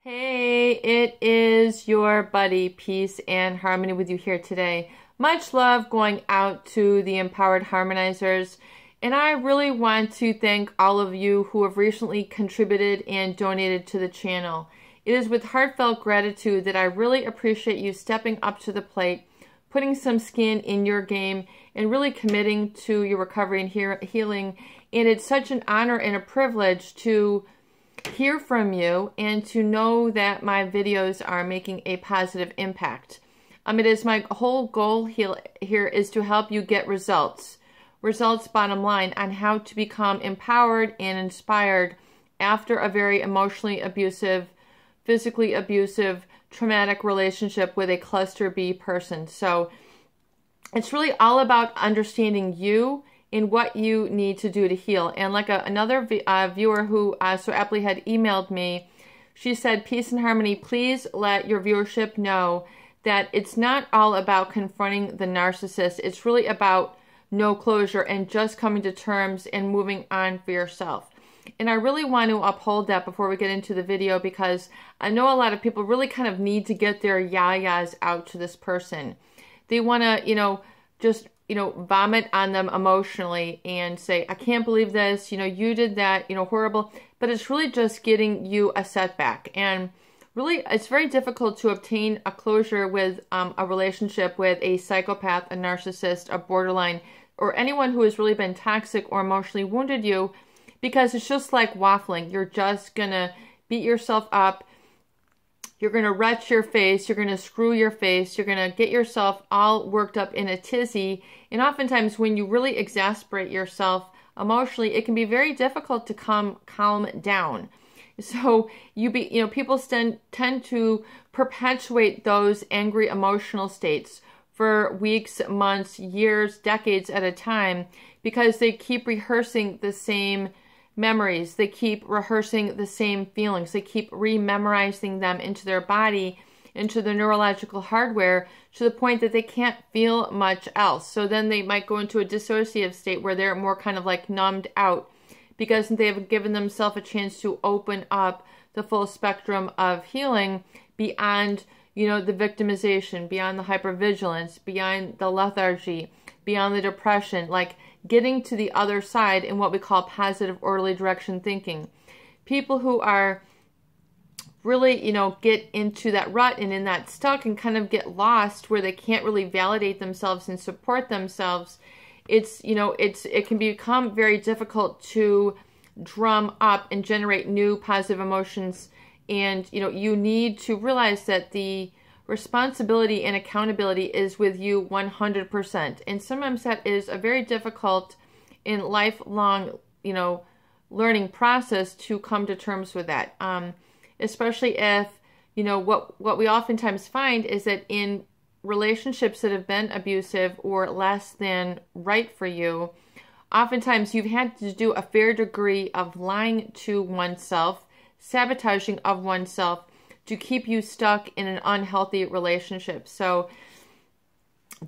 Hey, it is your buddy, Peace and Harmony, with you here today. Much love going out to the Empowered Harmonizers. And I really want to thank all of you who have recently contributed and donated to the channel. It is with heartfelt gratitude that I really appreciate you stepping up to the plate, putting some skin in your game, and really committing to your recovery and healing. And it's such an honor and a privilege to hear from you and to know that my videos are making a positive impact. It is my whole goal here is to help you get results bottom line, on how to become empowered and inspired after a very emotionally abusive, physically abusive, traumatic relationship with a cluster B person. So it's really all about understanding you and what you need to do to heal. And like another viewer who so aptly had emailed me, she said, Peace and Harmony, please let your viewership know that it's not all about confronting the narcissist. It's really about no closure and just coming to terms and moving on for yourself. And I really want to uphold that before we get into the video, because I know a lot of people really kind of need to get their yayas out to this person. They want to, just vomit on them emotionally and say, I can't believe this, you did that, horrible. But it's really just getting you a setback. And really, it's very difficult to obtain a closure with a relationship with a psychopath, a narcissist, a borderline, or anyone who has really been toxic or emotionally wounded you, because it's just like waffling. You're just going to beat yourself up. You're going to retch your face, you're going to screw your face, you're going to get yourself all worked up in a tizzy. And oftentimes when you really exasperate yourself emotionally, it can be very difficult to calm down. So people tend to perpetuate those angry emotional states for weeks, months, years, decades at a time, because they keep rehearsing the same memories. They keep rehearsing the same feelings. They keep rememorizing them into their body, into the neurological hardware, to the point that they can't feel much else. So then they might go into a dissociative state where they're more kind of like numbed out, because they have given themselves a chance to open up the full spectrum of healing beyond, the victimization, beyond the hypervigilance, beyond the lethargy, beyond the depression, like getting to the other side in what we call positive orderly direction thinking. People who are really, get into that rut and in that stuck and kind of get lost where they can't really validate themselves and support themselves, it can become very difficult to drum up and generate new positive emotions. And, you need to realize that the responsibility and accountability is with you 100%. And sometimes that is a very difficult and lifelong, learning process to come to terms with that. Especially if, what we oftentimes find is that in relationships that have been abusive or less than right for you, oftentimes you've had to do a fair degree of lying to oneself, sabotaging of oneself, to keep you stuck in an unhealthy relationship. So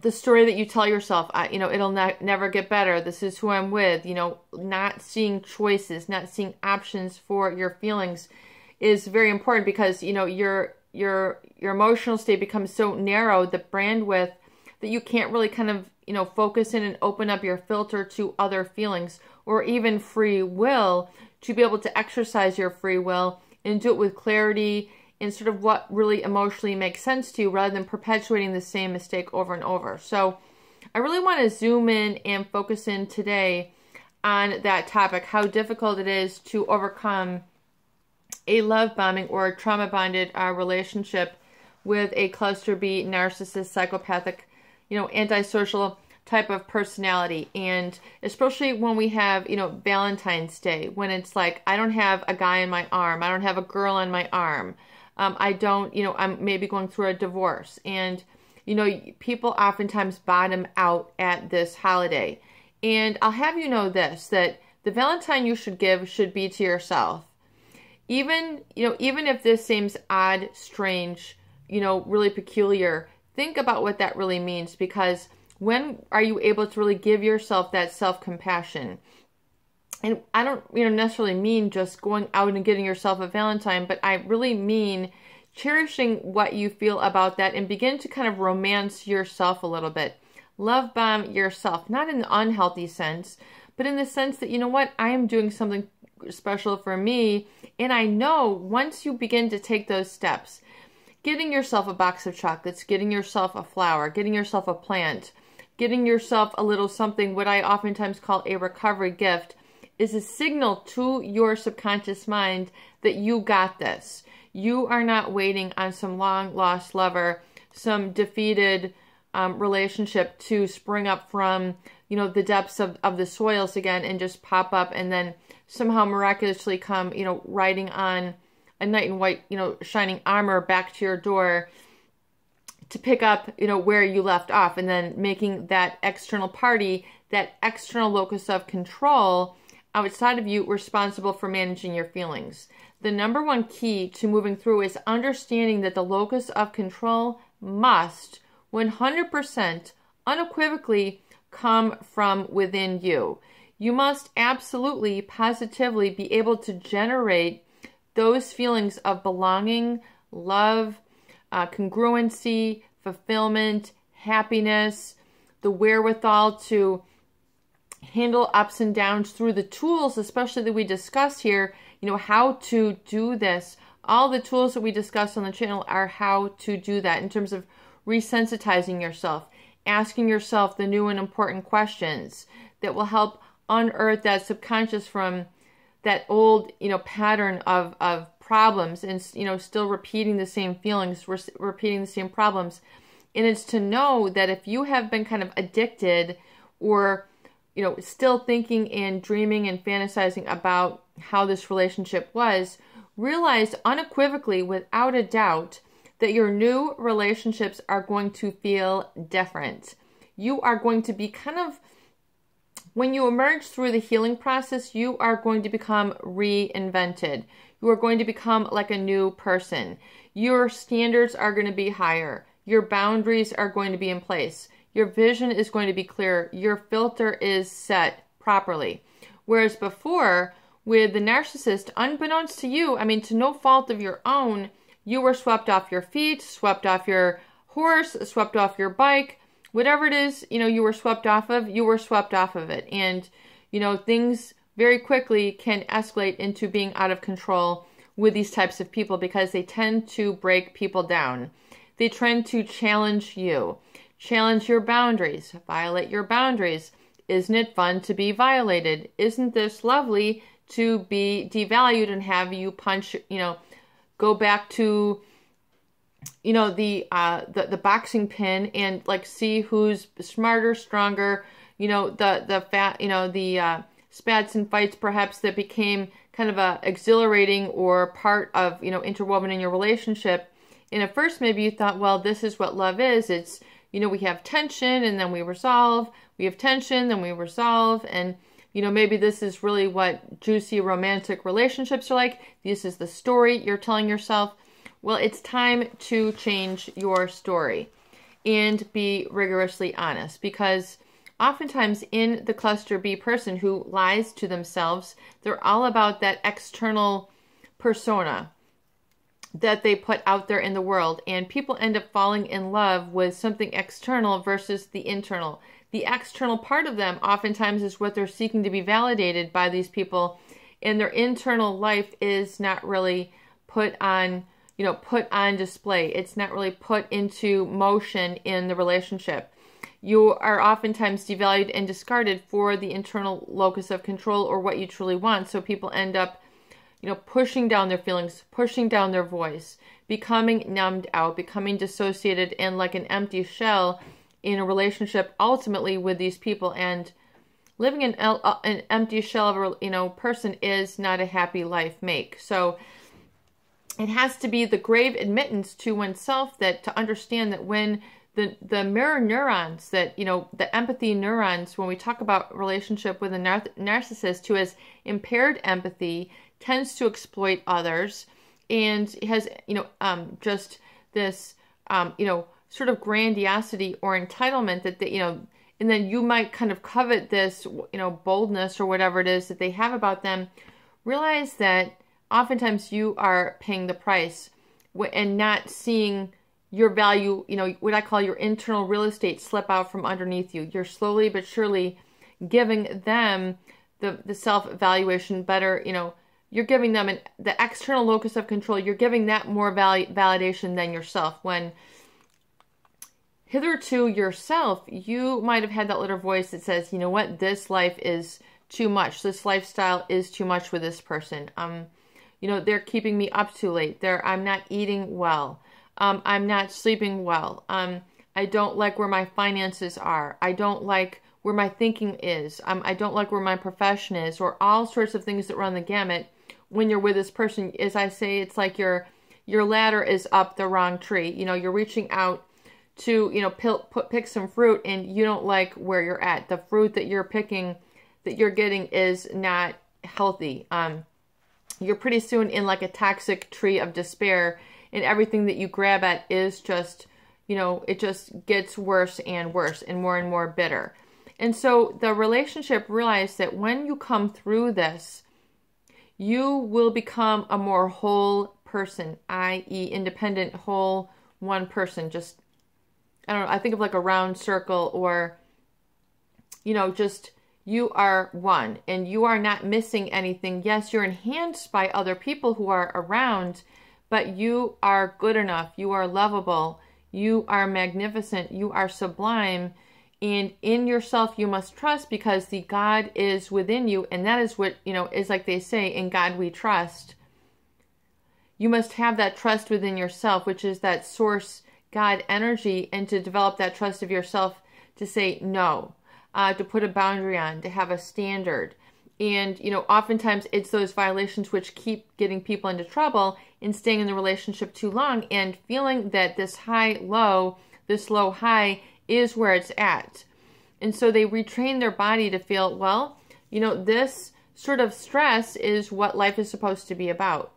the story that you tell yourself, it'll never get better. This is who I'm with, not seeing choices, not seeing options for your feelings is very important, because, your emotional state becomes so narrow, the bandwidth, that you can't really kind of, focus in and open up your filter to other feelings or even free will, to be able to exercise your free will and do it with clarity and sort of what really emotionally makes sense to you, rather than perpetuating the same mistake over and over. So I really want to zoom in and focus in today on that topic, how difficult it is to overcome a love bombing or a trauma bonded relationship with a cluster B narcissist, psychopathic, antisocial type of personality. And especially when we have, Valentine's Day, when it's like, I don't have a guy in my arm, I don't have a girl on my arm. I don't, I'm maybe going through a divorce. And, people oftentimes bottom out at this holiday. And I'll have you know this, that the Valentine you should give should be to yourself. Even if this seems odd, strange, really peculiar, think about what that really means, because when are you able to really give yourself that self-compassion? and I don't, necessarily mean just going out and getting yourself a Valentine, but I really mean cherishing what you feel about that and begin to kind of romance yourself a little bit. Love bomb yourself, not in the unhealthy sense, but in the sense that, you know what, I am doing something special for me. And I know once you begin to take those steps, getting yourself a box of chocolates, getting yourself a flower, getting yourself a plant, getting yourself a little something, what I oftentimes call a recovery gift, is a signal to your subconscious mind that you got this. You are not waiting on some long lost lover, some defeated relationship to spring up from, the depths of the soils again and just pop up and then somehow miraculously come, riding on a knight in white, shining armor back to your door to pick up, where you left off, and then making that external party, that external locus of control outside of you responsible for managing your feelings. The number one key to moving through is understanding that the locus of control must 100% unequivocally come from within you. You must absolutely, positively be able to generate those feelings of belonging, love, congruency, fulfillment, happiness, the wherewithal to handle ups and downs through the tools, especially that we discuss here, how to do this. All the tools that we discuss on the channel are how to do that in terms of resensitizing yourself, asking yourself the new and important questions that will help unearth that subconscious from that old, pattern of problems and, still repeating the same feelings, repeating the same problems. And it's to know that if you have been kind of addicted or, still thinking and dreaming and fantasizing about how this relationship was, realize unequivocally, without a doubt, that your new relationships are going to feel different. You are going to be kind of, when you emerge through the healing process, you are going to become reinvented. You are going to become like a new person. Your standards are going to be higher. Your boundaries are going to be in place. Your vision is going to be clear. Your filter is set properly. Whereas before, with the narcissist, unbeknownst to you, to no fault of your own, you were swept off your feet, swept off your horse, swept off your bike, whatever it is, you were swept off of, you were swept off of it. And, things very quickly can escalate into being out of control with these types of people because they tend to break people down. They tend to challenge you, challenge your boundaries, violate your boundaries. Isn't it fun to be violated? Isn't this lovely to be devalued and have you punch, go back to, the boxing pin and like see who's smarter, stronger, the fat, the spats and fights perhaps that became kind of a exhilarating or part of, interwoven in your relationship. And at first maybe you thought, well, this is what love is. It's, we have tension and then we resolve. We have tension, then we resolve. And, maybe this is really what juicy romantic relationships are like. This is the story you're telling yourself. Well, it's time to change your story and be rigorously honest, because oftentimes in the cluster B person who lies to themselves, they're all about that external persona that they put out there in the world, and people end up falling in love with something external versus the internal. The external part of them oftentimes is what they're seeking to be validated by these people, and their internal life is not really put on display. It's not really put into motion in the relationship. You are oftentimes devalued and discarded for the internal locus of control or what you truly want. So people end up, pushing down their feelings, pushing down their voice, becoming numbed out, becoming dissociated and like an empty shell in a relationship ultimately with these people. And living in an empty shell of a person is not a happy life make. So it has to be the grave admittance to oneself that to understand that when the mirror neurons, that, the empathy neurons, when we talk about relationship with a narcissist who has impaired empathy, tends to exploit others and has, just this, sort of grandiosity or entitlement that, and then you might kind of covet this, boldness or whatever it is that they have about them. Realize that oftentimes you are paying the price and not seeing your value, what I call your internal real estate slip out from underneath you. You're slowly but surely giving them the self-evaluation better, you're giving them the external locus of control. You're giving that more validation than yourself, when hitherto yourself, you might have had that little voice that says, you know what, this life is too much. This lifestyle is too much for this person. They're keeping me up too late. I'm not eating well. I'm not sleeping well. I don't like where my finances are. I don't like where my thinking is. I don't like where my profession is, or all sorts of things that run the gamut. When you're with this person, as I say, it's like your ladder is up the wrong tree. You're reaching out to, pick some fruit, and you don't like where you're at. The fruit that you're picking, that you're getting, is not healthy. You're pretty soon in like a toxic tree of despair, and everything that you grab at is just, it just gets worse and worse and more bitter. And so the relationship realized that when you come through this, you will become a more whole person, i.e. independent, whole, one person. Just, I don't know, I think of like a round circle, or, just you are one and you are not missing anything. Yes, you're enhanced by other people who are around, but you are good enough. You are lovable. You are magnificent. You are sublime. And in yourself, you must trust, because the God is within you. And that is what, is like they say, in God we trust. You must have that trust within yourself, which is that source God energy, and to develop that trust of yourself to say no, to put a boundary on, to have a standard. And, oftentimes it's those violations which keep getting people into trouble and staying in the relationship too long, and feeling that this high-low, this low-high is where it's at. And so they retrain their body to feel, well, this sort of stress is what life is supposed to be about.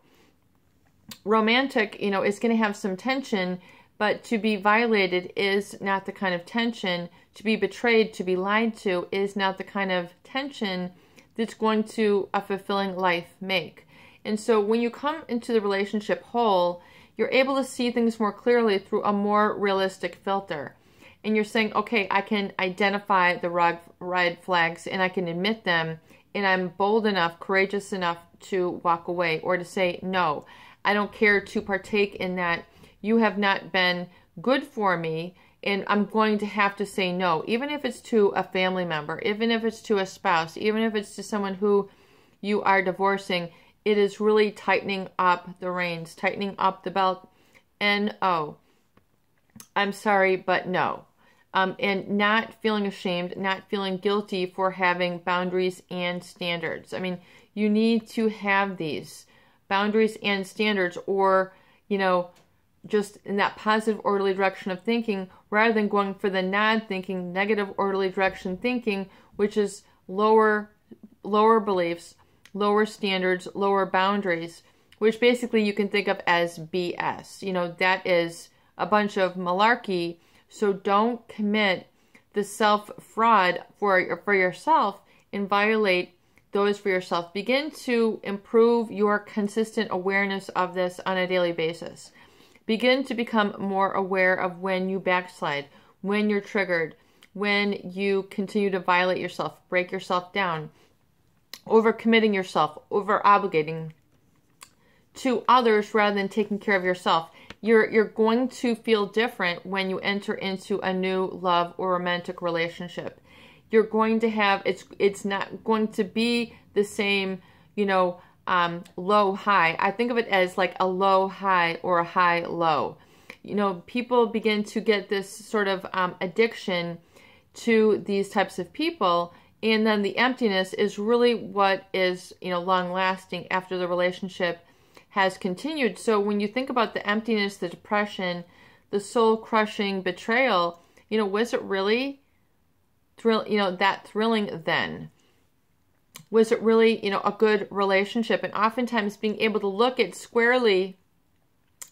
Romantic, is going to have some tension, but to be violated is not the kind of tension. To be betrayed, to be lied to, is not the kind of tension that's going to a fulfilling life make. And so when you come into the relationship whole, you're able to see things more clearly through a more realistic filter. And you're saying, okay, I can identify the red flags and I can admit them, and I'm bold enough, courageous enough to walk away, or to say, no, I don't care to partake in that. You have not been good for me, and I'm going to have to say no, even if it's to a family member, even if it's to a spouse, even if it's to someone who you are divorcing. It is really tightening up the reins, tightening up the belt. N-O. I'm sorry, but no. And not feeling ashamed, not feeling guilty for having boundaries and standards. I mean, you need to have these boundaries and standards, or, just in that positive, orderly direction of thinking, rather than going for the non-thinking, negative, orderly direction thinking, which is lower beliefs, lower standards, lower boundaries, which basically you can think of as BS. That is a bunch of malarkey. So don't commit the self-fraud for yourself and violate those for yourself. Begin to improve your consistent awareness of this on a daily basis. Begin to become more aware of when you backslide, when you're triggered, when you continue to violate yourself, break yourself down, overcommitting yourself, over-obligating to others rather than taking care of yourself. You're going to feel different when you enter into a new love or romantic relationship. You're going to have, it's not going to be the same, low high. I think of it as like a low high or a high low. People begin to get this sort of addiction to these types of people, and then the emptiness is really what is, long lasting after the relationship has continued. So when you think about the emptiness, the depression, the soul-crushing betrayal, was it really that thrilling then? Was it really, a good relationship? And oftentimes being able to look it squarely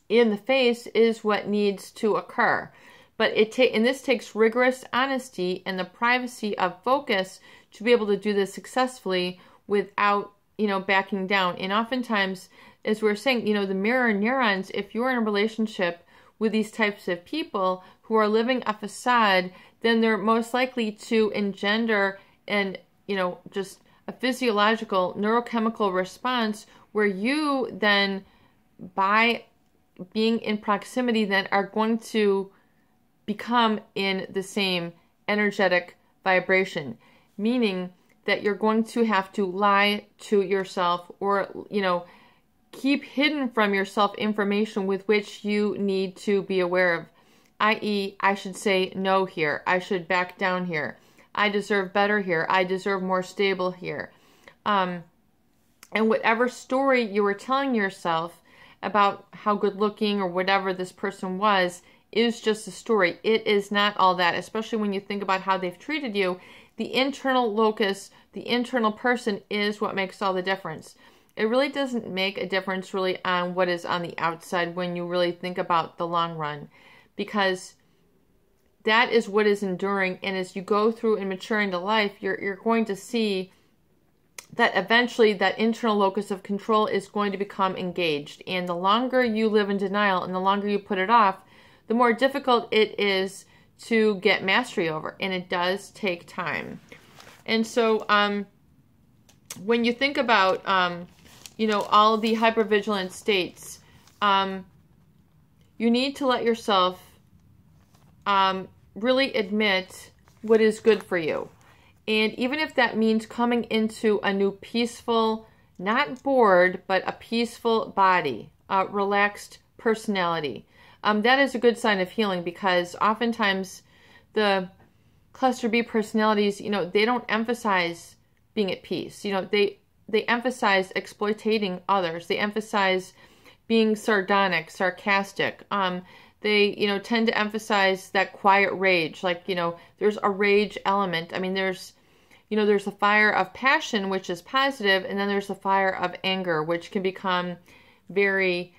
in the face is what needs to occur. But and this takes rigorous honesty and the privacy of focus to be able to do this successfully without, backing down. And oftentimes, as we're saying, the mirror neurons, if you're in a relationship with these types of people who are living a facade, then they're most likely to engender an, just a physiological, neurochemical response where you then, by being in proximity, then are going to become in the same energetic vibration, meaning that you're going to have to lie to yourself or, keep hidden from yourself information with which you need to be aware of, i.e., I should say no here, I should back down here, I deserve better here, I deserve more stable here. And whatever story you were telling yourself about how good looking or whatever this person was is just a story. It is not all that, especially when you think about how they've treated you. The internal locus, the internal person is what makes all the difference. It really doesn't make a difference really on what is on the outside when you really think about the long run, because that is what is enduring. And as you go through and mature into life, you're going to see that eventually that internal locus of control is going to become engaged. And the longer you live in denial and the longer you put it off, the more difficult it is to get mastery over. And it does take time. And so when you think about, all the hypervigilant states, you need to let yourself really admit what is good for you. And even if that means coming into a new peaceful, not bored, but a peaceful body, a relaxed personality, that is a good sign of healing, because oftentimes the cluster B personalities, they don't emphasize being at peace. They emphasize exploiting others. They emphasize being sardonic, sarcastic. They, tend to emphasize that quiet rage. Like, there's a rage element. I mean, there's a fire of passion, which is positive, and then there's a fire of anger, which can become very,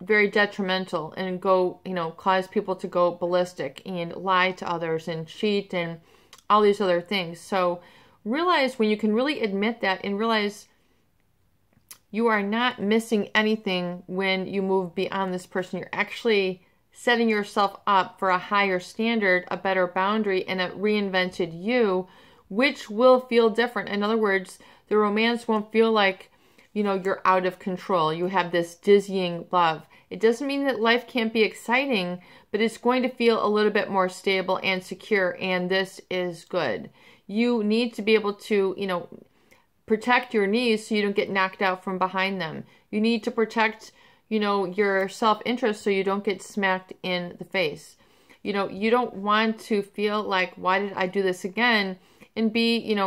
very detrimental and go, cause people to go ballistic and lie to others and cheat and all these other things. So realize when you can really admit that and realize you are not missing anything when you move beyond this person. You're actually setting yourself up for a higher standard, a better boundary, and a reinvented you, which will feel different. In other words, the romance won't feel like, you're out of control. You have this dizzying love. It doesn't mean that life can't be exciting, but it's going to feel a little bit more stable and secure, and this is good. You need to be able to, protect your knees so you don't get knocked out from behind them. You need to protect, your self-interest so you don't get smacked in the face. You don't want to feel like, why did I do this again? And be, in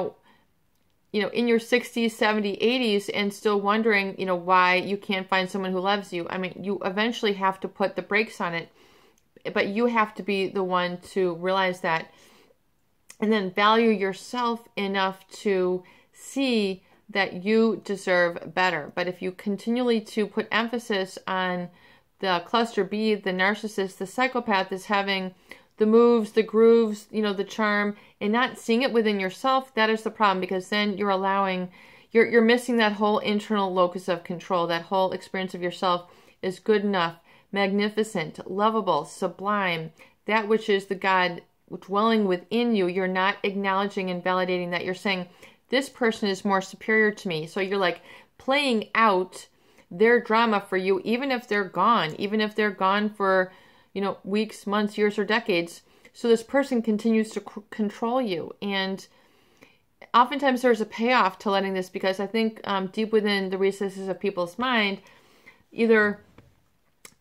your 60s, 70s, 80s and still wondering, why you can't find someone who loves you. I mean, you eventually have to put the brakes on it, but you have to be the one to realize that and then value yourself enough to see that you deserve better. But if you continually to put emphasis on the cluster B, the narcissist, the psychopath is having the moves, the grooves, the charm, and not seeing it within yourself, that is the problem, because then you're allowing, you're missing that whole internal locus of control. That whole experience of yourself is good enough, magnificent, lovable, sublime, that which is the God dwelling within you. You're not acknowledging and validating that. You're saying, this person is more superior to me. So you're like playing out their drama for you, even if they're gone for, weeks, months, years, or decades. So this person continues to control you. And oftentimes there's a payoff to letting this, because I think deep within the recesses of people's mind, either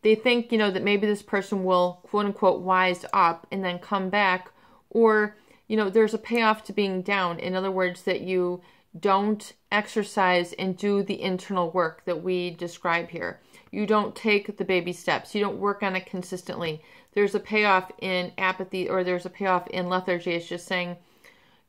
they think, that maybe this person will, quote unquote, wise up and then come back, or, there's a payoff to being down. In other words, that you don't exercise and do the internal work that we describe here. You don't take the baby steps. You don't work on it consistently. There's a payoff in apathy, or there's a payoff in lethargy. It's just saying,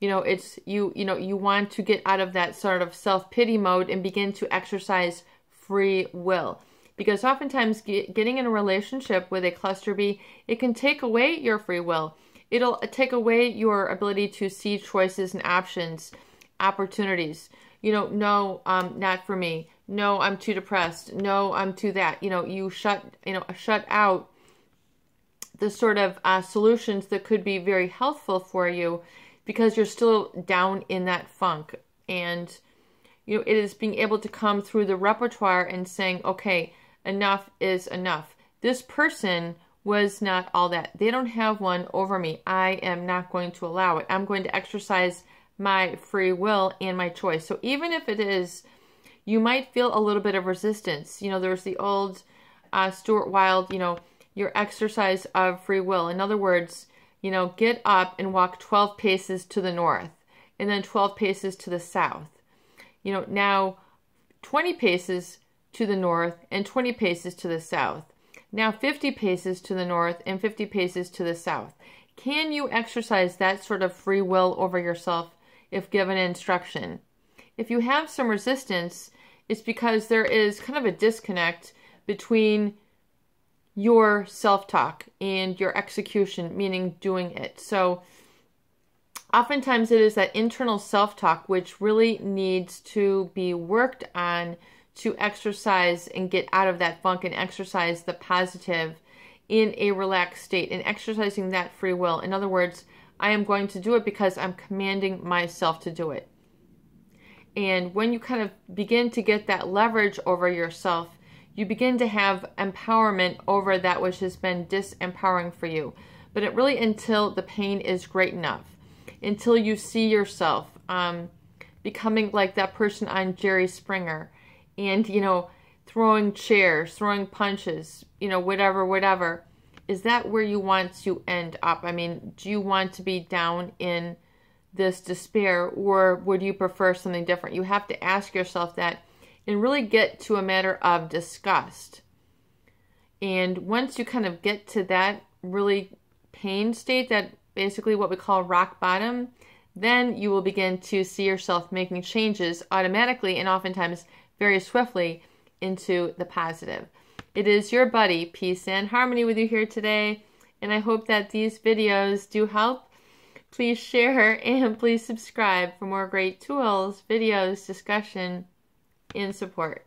it's you want to get out of that sort of self-pity mode and begin to exercise free will. Because oftentimes getting in a relationship with a cluster B, it can take away your free will. It'll take away your ability to see choices and options, opportunities. No, not for me. No, I'm too depressed. No, I'm too that. You shut out the sort of solutions that could be very helpful for you because you're still down in that funk. And, it is being able to come through the repertoire and saying, okay, enough is enough. This person was not all that. They don't have one over me. I am not going to allow it. I'm going to exercise my free will and my choice. So even if it is, you might feel a little bit of resistance. There's the old Stuart Wilde, your exercise of free will. In other words, get up and walk 12 paces to the north and then 12 paces to the south. Now 20 paces to the north and 20 paces to the south. Now 50 paces to the north and 50 paces to the south. Can you exercise that sort of free will over yourself if given instruction? If you have some resistance, it's because there is kind of a disconnect between your self-talk and your execution, meaning doing it. So oftentimes it is that internal self-talk which really needs to be worked on to exercise and get out of that funk and exercise the positive in a relaxed state and exercising that free will. In other words, I am going to do it because I'm commanding myself to do it. And when you kind of begin to get that leverage over yourself, you begin to have empowerment over that which has been disempowering for you. But it really until the pain is great enough, until you see yourself becoming like that person on Jerry Springer and, throwing chairs, throwing punches, whatever. Is that where you want to end up? I mean, do you want to be down in this despair, or would you prefer something different? You have to ask yourself that and really get to a matter of disgust. And once you kind of get to that really pain state, that basically what we call rock bottom, then you will begin to see yourself making changes automatically and oftentimes very swiftly into the positive. It is your buddy, Peace and Harmony, with you here today, and I hope that these videos do help. Please share and please subscribe for more great tools, videos, discussion, and support.